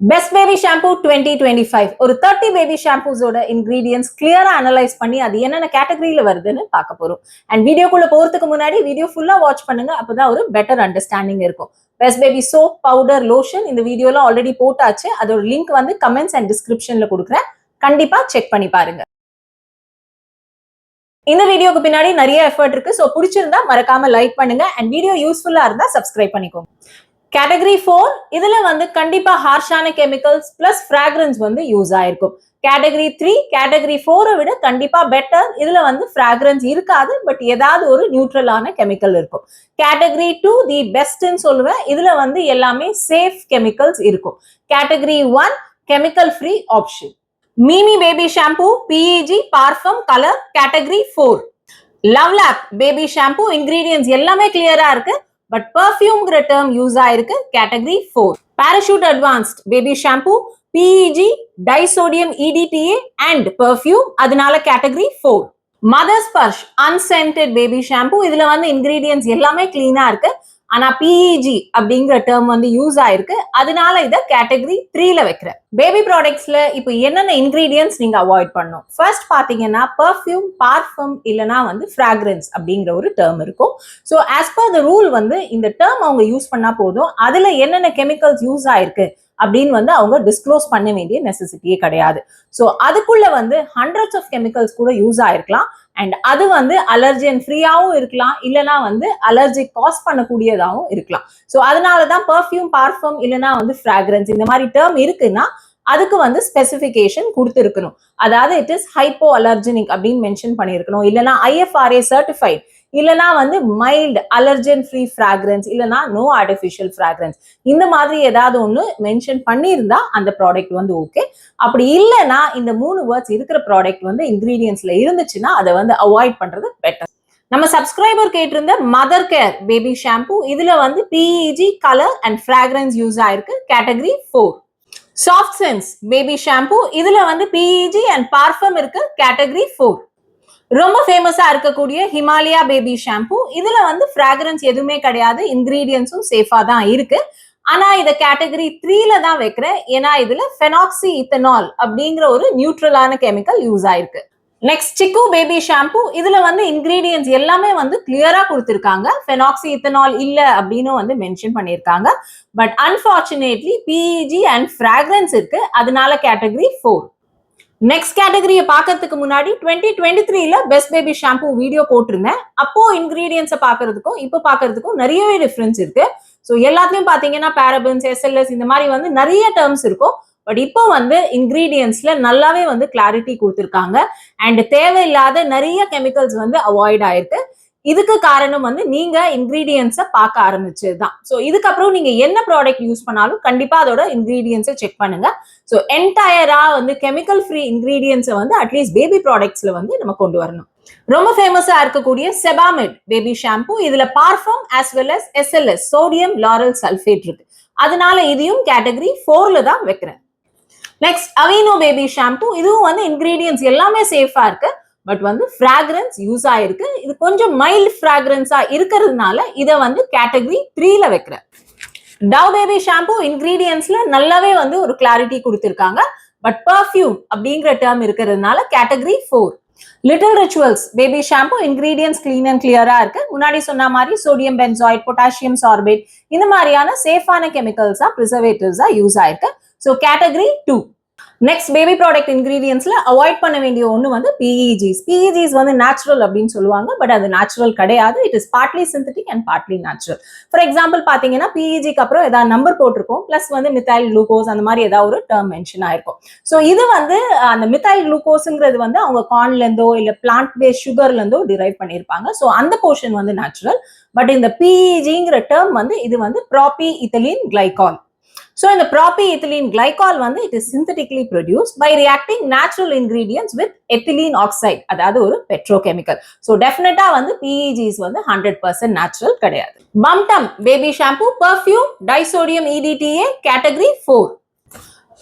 Best baby shampoo 2025 ஒரு 30 baby ஷாம்பூஸோட ingredients கிளியரா analyse பண்ணி அது என்னென்ன கேட்டகரியில வருதுன்னு பார்க்க போறோம். அண்ட் வீடியோக்குள்ள போறதுக்கு முன்னாடி வீடியோ ஃபுல்லா வாட்ச் பண்ணுங்க, அப்பதான் ஒரு பெட்டர் அண்டர்ஸ்டாண்டிங் இருக்கும். Best baby soap, powder, lotion இந்த வீடியோல ஆல்ரெடி போட்டாச்சு. அதோட லிங்க் வந்து கமெண்ட்ஸ் அண்ட் டிஸ்கிரிப்ஷன்ல கொடுக்குறேன், கண்டிப்பா செக் பண்ணி பாருங்க. இந்த வீடியோக்கு பின்னாடி நிறைய எஃபர்ட் இருக்கு. ஸோ பிடிச்சிருந்தா மறக்காம லைக் பண்ணுங்க அண்ட் வீடியோ யூஸ்ஃபுல்லா இருந்தா சப்ஸ்கிரைப் பண்ணிக்கோங்க. கேட்டகரி 4 இதுல வந்து கண்டிப்பா ஹார்ஷான கெமிக்கல்ஸ் பிளஸ் ஃப்ராக்ரன்ஸ் வந்து யூஸ் ஆயிருக்கும். கேட்டகரி 3 கேட்டகரி 4 விட கண்டிப்பா பெட்டர். இதுல வந்து ஃப்ராக்ரன்ஸ் இருக்காது, பட் ஏதாவது ஒரு நியூட்ரலான கெமிக்கல் இருக்கும். கேட்டகரி 2 தி பெஸ்ட்னு சொல்லுவேன். இதுல வந்து எல்லாமே சேஃப் கெமிக்கல்ஸ் இருக்கும். Category 1 chemical free option. Mee Mee baby shampoo, PEG, parfum, colour. Category 4 love lab baby shampoo ingredients எல்லாமே கிளியரா இருக்கு, பட் பெர்ஃப்யூம்ங்கிற டேர்ம் யூஸ் ஆயிருக்கு. Category 4 Parachute advanced baby shampoo, PEG, disodium EDTA and perfume, அதனால category 4 mother's Sparsh unscented baby shampoo. இதுல வந்து ingredients எல்லாமே கிளீனா இருக்கு, ஆனா பிஇஜி அப்படிங்கிற டேர்ம் வந்து யூஸ் ஆயிருக்கு, அதனால இதை கேட்டகரி 3ல வைக்கிறேன். பேபி ப்ராடக்ட்ஸ்ல இப்போ என்னென்ன இன்கிரீடியன்ஸ் நீங்க அவாய்ட் பண்ணணும்? ஃபர்ஸ்ட் பாத்தீங்கன்னா பெர்ஃப்யூம், பார்ஃபம் இல்லைன்னா வந்து ஃப்ராக்ரன்ஸ் அப்படிங்கிற ஒரு டேர்ம் இருக்கும். So as per the rule வந்து இந்த டேர்ம் அவங்க யூஸ் பண்ணா போதும், அதுல என்னென்ன கெமிக்கல்ஸ் யூஸ் ஆயிருக்கு அப்படின்னு வந்து அவங்க டிஸ்க்ளோஸ் பண்ண வேண்டிய நெசசிட்டியே கிடையாது. ஸோ அதுக்குள்ள வந்து ஹண்ட்ரட்ஸ் ஆஃப் கெமிக்கல்ஸ் கூட யூஸ் ஆயிருக்கலாம். அண்ட் அது வந்து அலர்ஜன் ஃப்ரீயாவும் இருக்கலாம், இல்லைன்னா வந்து அலர்ஜி காஸ் பண்ணக்கூடியதாகவும் இருக்கலாம். ஸோ அதனாலதான் பெர்ஃப்யூம், பார்ஃபம் இல்லைன்னா வந்து ஃப்ராக்ரன்ஸ் இந்த மாதிரி டேர்ம் இருக்குன்னா அதுக்கு வந்து ஸ்பெசிபிகேஷன் கொடுத்துருக்கணும். அதாவது இட் இஸ் ஹைப்போ அலர்ஜெனிக் அப்படின்னு மென்ஷன் பண்ணியிருக்கணும், இல்லைன்னா IFRA சர்டிஃபைட், இல்லைனா வந்து மைல்டு அலர்ஜன் ஃப்ரீ ஃப்ராக்ரன்ஸ், இல்லைனா நோ ஆர்டிஃபிஷியல் ஃப்ராக்ரன்ஸ், இந்த மாதிரி ஏதாவது ஒன்று மென்ஷன் பண்ணியிருந்தா அந்த ப்ராடக்ட் வந்து ஓகே. அப்படி இல்லைன்னா இந்த 3 வேர்ட்ஸ் இருக்கிற ப்ராடக்ட் வந்து இன்கிரீடியன்ஸ்ல இருந்துச்சுன்னா அதை வந்து அவாய்ட் பண்றது பெட்டர். நம்ம சப்ஸ்கிரைபர் கேட்டிருந்த மதர் கேர் பேபி ஷாம்பூ, இதுல வந்து PEG, colour and fragrance use ஆயிருக்கு. Category 4 soft sense baby shampoo, இதுல வந்து பிஇஜி அண்ட் பார்ஃபம் இருக்கு. கேட்டகரி 4 ரொம்ப ஃபேமஸா இருக்கக்கூடிய ஹிமாலயா பேபி ஷாம்பூ, இதுல வந்து ஃப்ராக்ரன்ஸ் எதுவுமே கிடையாது, இன்கிரீடியன்ஸும் சேஃபா தான் இருக்கு. ஆனா இத கேட்டகரி 3ல தான் வைக்கிறேன், ஏன்னா இதுல ஃபெனாக்சி இத்தனால் அப்படிங்கிற ஒரு நியூட்ரலான கெமிக்கல் யூஸ் ஆயிருக்கு. நெக்ஸ்ட் சிக்கு பேபி ஷாம்பூ, இதுல வந்து இன்கிரீடியன்ஸ் எல்லாமே வந்து கிளியரா கொடுத்திருக்காங்க. ஃபெனாக்சி இத்தனால் இல்ல அப்படின்னு வந்து மென்ஷன் பண்ணியிருக்காங்க, but unfortunately PEG and fragrance இருக்கு, அதனால கேட்டகரி 4. நெக்ஸ்ட் கேட்டகரியை பார்க்கறதுக்கு முன்னாடி 2023ல பெஸ்ட் பேபி ஷாம்பூ வீடியோ போட்டிருந்தேன். அப்போ இன்கிரீடியன்ஸை பார்க்கறதுக்கும் இப்போ பார்க்கறதுக்கும் நிறையவே டிஃபரன்ஸ் இருக்கு. ஸோ எல்லாத்துலயும் பாத்தீங்கன்னா பேரபன்ஸ், SLS இந்த மாதிரி வந்து நிறைய டேர்ம்ஸ் இருக்கும். பட் இப்போ வந்து இன்கிரீடியன்ஸ்ல நல்லாவே வந்து கிளாரிட்டி கொடுத்துருக்காங்க அண்ட் தேவையில்லாத நிறைய கெமிக்கல்ஸ் வந்து அவாய்ட் ஆயிருக்கு. இதுக்கு காரணம் வந்து நீங்க இன்கிரீடியன்ஸை பார்க்க ஆரம்பிச்சதுதான். ஸோ இதுக்கப்புறம் நீங்க என்ன ப்ராடக்ட் யூஸ் பண்ணாலும் கண்டிப்பா அதோட இன்கிரீடியன்ஸை செக் பண்ணுங்க. ஸோ என்டையரா வந்து கெமிக்கல் ஃப்ரீ இன்கிரீடியன்ஸை வந்து அட்லீஸ்ட் பேபி ப்ராடக்ட்ஸ்ல வந்து நம்ம கொண்டு வரணும். ரொம்ப ஃபேமஸா இருக்கக்கூடிய செபாமெட் பேபி ஷாம்பூ, இதுல parfum as well as SLS sodium lauryl sulphate இருக்கு, அதனால இதையும் கேட்டகரி 4ல தான் வைக்கிறேன். நெக்ஸ்ட் அவீனோ பேபி ஷாம்பூ, இதுவும் வந்து இன்கிரீடியன்ஸ் எல்லாமே சேஃபா இருக்கு, பட் வந்து ஃப்ராக்ரன்ஸ் யூஸ் ஆயிருக்கு. இது கொஞ்சம் மைல்ட் ஃப்ராக்ரன்ஸா இருக்கிறதுனால இதை வந்து கேட்டகரி 3ல வைக்கிறேன். டவ் பேபி ஷாம்பூ இன்கிரீடியன்ஸ்ல நல்லாவே வந்து ஒரு கிளாரிட்டி கொடுத்திருக்காங்க, பட் பெர்ஃப்யூம் அப்படிங்கிற டேர்ம் இருக்கிறதுனால category 4. Little rituals baby shampoo ingredients clean and கிளியரா இருக்கு. முன்னாடி சொன்ன மாதிரி சோடியம் பென்சாய்ட், பொட்டாசியம் சார்பேட் இந்த மாதிரியான சேஃபான கெமிக்கல்ஸா, ப்ரிசர்வேட்டிவ்ஸா யூஸ் ஆயிருக்கு. So category 2. Next baby product இன்கிரீடியன்ஸ்ல அவாய்ட் பண்ண வேண்டிய ஒன்று வந்து பிஇஜிஸ். பிஇஜிஸ் வந்து நேச்சுரல் அப்படின்னு சொல்லுவாங்க, பட் அது நேச்சுரல் கிடையாது. It is partly synthetic and partly natural. For example பாத்தீங்கன்னா பிஇஜிக்கு அப்புறம் ஏதாவது நம்பர் போட்டிருக்கும், பிளஸ் வந்து மித்தைல் குளுக்கோஸ் அந்த மாதிரி ஏதாவது ஒரு டேர்ம் மென்ஷன் ஆயிருக்கும். ஸோ இது வந்து அந்த மித்தைல் குளுக்கோஸ்ங்கிறது வந்து அவங்க கார்ன்ல இருந்தோ இல்ல பிளான்ட் பேஸ்ட் சுகர்ல இருந்தோ டிரைவ் பண்ணியிருப்பாங்க. ஸோ அந்த போர்ஷன் வந்து நேச்சுரல். பட் இந்த பிஇஜிங்கிற டேர்ம் வந்து இது வந்து ப்ராபி இத்தலீன் glycol. So in the propylethylene glycol வந்து it is synthetically produced by reacting natural ingredients with ethylene oxide, அதாவது ஒரு petrochemical. So definitely வந்து PEGs வந்து 100% natural கிடையாது. Bumtum baby shampoo, perfume, disodium EDTA, category 4.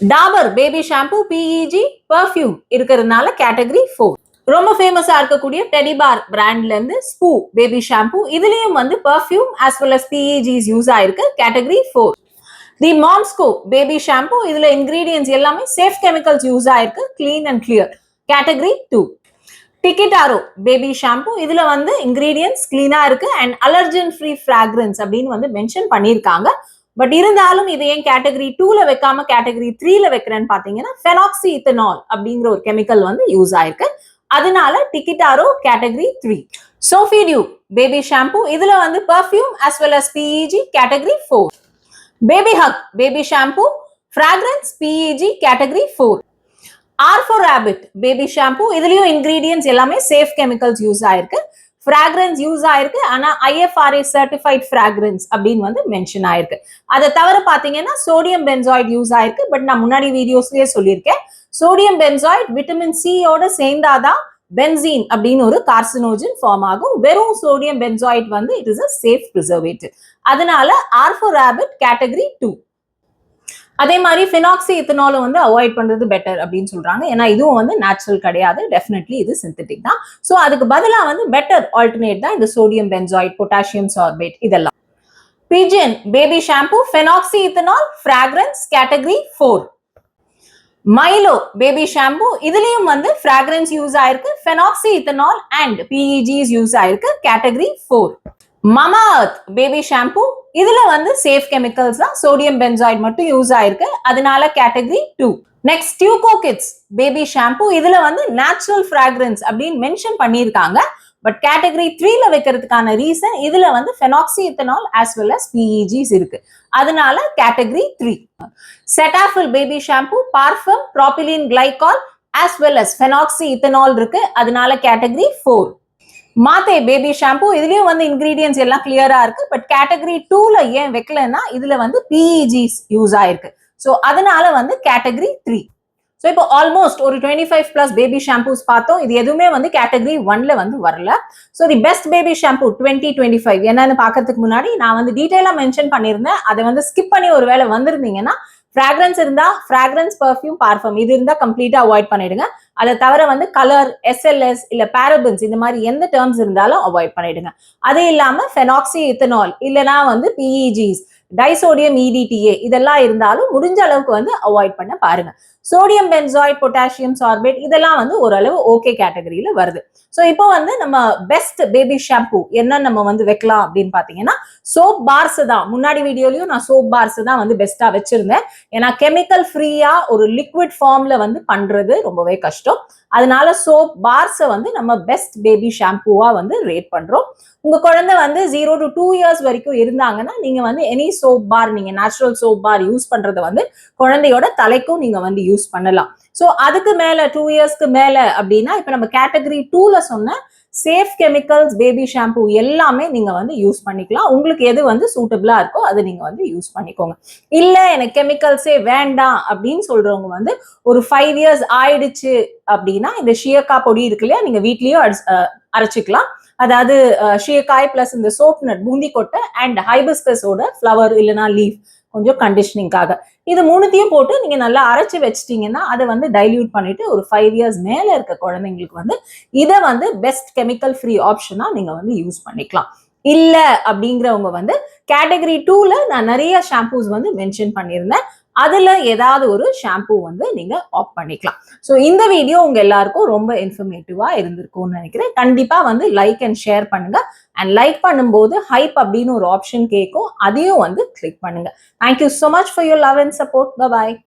Dabur baby shampoo, PEG, perfume இருக்கிறதுனால category 4. ரொம்ப ஃபேமஸா இருக்கக்கூடிய டெடிபார் பிராண்ட்ல இருந்து ஸ்பூ பேபி ஷாம்பூ, இதுலயும் வந்து perfume as well as PEGs use ஆயிருக்கு. Category 4. The Moms Co baby shampoo, இதுல இன்கிரீடியன்ஸ் எல்லாமே சேஃப் கெமிக்கல்ஸ் யூஸ் ஆயிருக்கு, கிளீன் அண்ட் கிளியர். கேட்டகரி 2. டிகிட்டாரோ பேபி ஷாம்பு, இதுல வந்து இன்கிரீடியன்ஸ் கிளீனா இருக்கு அண்ட் அலர்ஜன் ஃப்ரீ ஃப்ராக்ரன்ஸ் அப்படின்னு வந்து மென்ஷன் பண்ணியிருக்காங்க. பட் இருந்தாலும் இது ஏன் கேட்டகரி 2ல வைக்காம கேட்டகரி 3ல வைக்கிறேன்னு பாத்தீங்கன்னா ஃபெனாக்சி இத்தனால் அப்படிங்கிற ஒரு கெமிக்கல் வந்து யூஸ் ஆயிருக்கு. அதனால டிகிட்டாரோ category 3. Sophie Dew baby shampoo, இதுல வந்து perfume as well as PEG category 4. Baby hug baby shampoo, fragrance PEG category 4. R for Rabbit baby shampoo, இதுலயும் இன்கிரீடியன்ஸ் எல்லாமே சேஃப் கெமிக்கல்ஸ் யூஸ் ஆயிருக்கு, ஃப்ராக்ரன்ஸ் யூஸ் ஆயிருக்கு, ஆனா IFRA சர்டிஃபைட் ஃப்ராக்ரன்ஸ் அப்படின்னு வந்து mention ஆயிருக்கு. அதை தவிர பாத்தீங்கன்னா சோடியம் பென்சாய்டு யூஸ் ஆயிருக்கு. பட் நான் முன்னாடி வீடியோஸ்லயே சொல்லியிருக்கேன், சோடியம் பென்சாய்டு விட்டமின் சியோட சேர்ந்தாதான் பென்சீன் அப்படின்னு ஒரு கார்சினோஜன் ஃபார்ம் ஆகும். வெறும் சோடியம் பென்சாய்டு வந்து it is a safe preservative. அதனால R for Rabbit கேட்டகரி 2. அதே மாதிரி ஃபினாக்சி இத்தனாலும் வந்து அவாய்ட் பண்றது பெட்டர் அப்படின்னு சொல்றாங்க. ஏன்னா இதுவும் வந்து நேச்சுரல் கிடையாது, டெஃபினெட்லி இது சிந்தட்டிக் தான். ஸோ அதுக்கு பதிலாக வந்து பெட்டர் ஆல்டர்னேட் தான் இந்த சோடியம் பென்சாய்டு, பொட்டாசியம் சார்பேட் இதெல்லாம். Pigeon baby shampoo, phenoxyethanol, fragrance category 4. Mylo baby shampoo, இதுலயும் வந்து ஃப்ராக்ரன்ஸ் யூஸ் ஆயிருக்கு, phenoxyethanol and PEGs use ஆயிருக்கு, category 4. Mamaearth baby shampoo, இதுல வந்து சேஃப் கெமிக்கல்ஸ் தான், சோடியம் பென்சாய்டு மட்டும் யூஸ் ஆயிருக்கு, அதனால கேட்டகரி 2. நெக்ஸ்ட் டியூகோ கிட்ஸ் பேபி ஷாம்பு, இதுல வந்து நேச்சுரல் ஃப்ராக்ரன்ஸ் அப்படின்னு மென்ஷன் பண்ணியிருக்காங்க. பட் கேட்டகரி 3ல வைக்கிறதுக்கான ரீசன் இதுல வந்து ஃபெனாக்சி இத்தனால் as well as PEGs இருக்கு, அதனால category 3. Cetaphil baby shampoo, parfum, propylene glycol as well as phenoxyethanol இருக்கு, அதனால கேட்டகரி 4. மாத்தே பேபி ஷாம்பு, இதுலயும் வந்து இன்கிரீடியன்ஸ் எல்லாம் கிளியரா இருக்கு. பட் கேட்டகரி 2ல ஏன் வைக்கலன்னா இதுல வந்து PEGs யூஸ் ஆயிருக்கு, ஸோ அதனால வந்து கேட்டகரி 3. ஸோ இப்போ ஆல்மோஸ்ட் ஒரு 25+ பேபி ஷாம்பூஸ் பார்த்தோம். இது எதுவுமே வந்து கேட்டகரி 1ல வந்து வரல. So the best baby shampoo 2025 என்னன்னு பார்க்கறதுக்கு முன்னாடி நான் வந்து டீட்டெயிலா மென்ஷன் பண்ணியிருந்தேன். அதை வந்து ஸ்கிப் பண்ணி ஒரு வேளை வந்திருந்தீங்கன்னா, ஃப்ராக்ரன்ஸ் இருந்தா ஃப்ராக்ரன்ஸ், பர்ஃபியூம், பார்ஃபம் இது இருந்தா கம்ப்ளீட்டா அவாய்ட் பண்ணிடுங்க. அதை தவிர வந்து கலர், SLS இல்ல பேரபன்ஸ் இந்த மாதிரி எந்த டேர்ம்ஸ் இருந்தாலும் அவாய்ட் பண்ணிடுங்க. அது இல்லாம ஃபெனாக்சி இத்தனால் இல்லைனா வந்து PEGs, டைசோடியம் EDTA இதெல்லாம் இருந்தாலும் முடிஞ்ச அளவுக்கு வந்து அவாய்ட் பண்ண பாருங்க. சோடியம் பென்சாய்டு, பொட்டாசியம் சார்பேட் இதெல்லாம் வந்து ஓரளவு ஓகே கேட்டகரியில வருது. ஸோ இப்போ வந்து நம்ம பெஸ்ட் பேபி ஷாம்பு என்ன நம்ம வந்து வைக்கலாம் அப்படின்னு பாத்தீங்கன்னா, சோப் பார்ஸ் தான். முன்னாடி வீடியோலயும் நான் சோப் பார்ஸ் தான் வந்து பெஸ்டா வச்சிருந்தேன். ஏன்னா கெமிக்கல் ஃப்ரீயா ஒரு லிக்விட் ஃபார்ம்ல வந்து பண்றது ரொம்பவே கஷ்டம். அதனால சோப் பார்ஸை வந்து நம்ம பெஸ்ட் பேபி ஷாம்பூவா வந்து ரேட் பண்றோம். உங்க குழந்தை வந்து 0 to 2 years வரைக்கும் இருந்தாங்கன்னா நீங்க வந்து எனி சோப் பார், நீங்க நேச்சுரல் சோப் பார் யூஸ் பண்றதை வந்து குழந்தையோட தலைக்கும் நீங்க வந்து யூஸ் பண்ணலாம். ஸோ அதுக்கு மேல 2 yearsக்கு மேல அப்படின்னா இப்ப நம்ம கேட்டகரி 2ல சொன்ன சேஃப் கெமிக்கல்ஸ் பேபி ஷாம்பு எல்லாமே நீங்க வந்து யூஸ் பண்ணிக்கலாம். உங்களுக்கு எது வந்து சூட்டபிளா இருக்கோ அதை நீங்க வந்து யூஸ் பண்ணிக்கோங்க. இல்ல எனக்கு கெமிக்கல்ஸே வேண்டாம் அப்படின்னு சொல்றவங்க வந்து ஒரு 5 years ஆயிடுச்சு அப்படின்னா இந்த ஷியக்கா பொடி இருக்கு இல்லையா, நீங்க வீட்லயும் அரைச்சிக்கலாம். அதாவது ஷியக்காய் பிளஸ் இந்த சோப் நட், பூந்தி கொட்டை அண்ட் ஹைபிஸ்கஸோட ஃப்ளவர் இல்லைனா லீஃப் கொஞ்சம் கண்டிஷனிங்காக, இது மூணுத்தையும் போட்டு நீங்க நல்லா அரைச்சு வச்சிட்டீங்கன்னா அதை வந்து டைல்யூட் பண்ணிட்டு ஒரு 5 years மேல இருக்க குழந்தைங்களுக்கு வந்து இதை வந்து பெஸ்ட் கெமிக்கல் ஃப்ரீ ஆப்ஷனா நீங்க வந்து யூஸ் பண்ணிக்கலாம். இல்ல அப்படிங்கிறவங்க வந்து கேட்டகரி 2ல நான் நிறைய ஷாம்பூஸ் வந்து மென்ஷன் பண்ணியிருந்தேன், அதுல ஏதாவது ஒரு ஷாம்பூ வந்து நீங்க ஆப்ட் பண்ணிக்கலாம். ஸோ இந்த வீடியோ உங்க எல்லாருக்கும் ரொம்ப இன்ஃபர்மேட்டிவா இருந்திருக்கும்னு நினைக்கிறேன். கண்டிப்பா வந்து லைக் அண்ட் ஷேர் பண்ணுங்க. அண்ட் லைக் பண்ணும்போது ஹைப் அப்படின்னு ஒரு ஆப்ஷன் கேட்கும், அதையும் வந்து கிளிக் பண்ணுங்க. Thank you so much for your love and support. Bye bye.